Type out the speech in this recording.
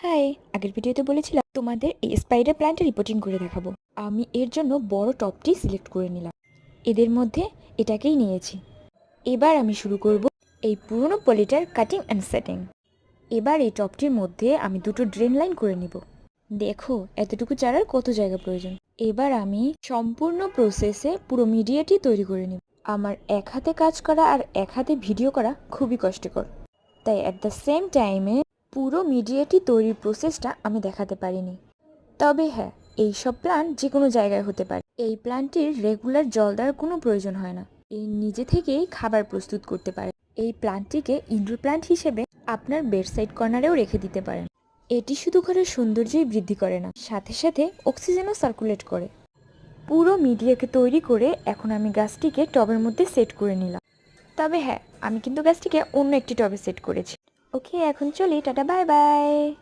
High, আগের ভিডিওতে বলেছিলাম তোমাদের এই স্পাইডার প্ল্যান্টের রিপোর্টিং করে দেখাবো। আমি এর জন্য বড় টপটি সিলেক্ট করে নিলাম। এদের মধ্যে এটাকেই নিয়েছি। এবার আমি শুরু করব এই পুরনো পলিটার কাটিং অ্যান্ড সেটিং। এবার এই টপটির মধ্যে আমি দুটো ড্রেন লাইন করে নিব। দেখো এতটুকু চারার কত জায়গা প্রয়োজন। এবার আমি সম্পূর্ণ প্রসেসে পুরো মিডিয়াটি তৈরি করে নিব। আমার এক হাতে কাজ করা আর এক হাতে ভিডিও করা খুবই কষ্টকর, তাই অ্যাট দ্য সেম টাইমে পুরো মিডিয়াটি তৈরির প্রসেসটা আমি দেখাতে পারিনি। তবে হ্যাঁ, এই সব প্ল্যান্ট যে কোনো জায়গায় হতে পারে। এই প্ল্যান্টটির রেগুলার জল দেওয়ার কোনো প্রয়োজন হয় না, এই নিজে থেকেই খাবার প্রস্তুত করতে পারে। এই প্ল্যান্টটিকে ইনডোর প্ল্যান্ট হিসেবে আপনার বেডসাইড কর্নারেও রেখে দিতে পারেন। এটি শুধু ঘরের সৌন্দর্যই বৃদ্ধি করে না, সাথে সাথে অক্সিজেনও সার্কুলেট করে। পুরো মিডিয়াকে তৈরি করে এখন আমি গাছটিকে টবের মধ্যে সেট করে নিলাম। তবে হ্যাঁ, আমি কিন্তু গাছটিকে অন্য একটি টবে সেট করেছি। ওকে, এখন চলি, টাটা বাই বাই।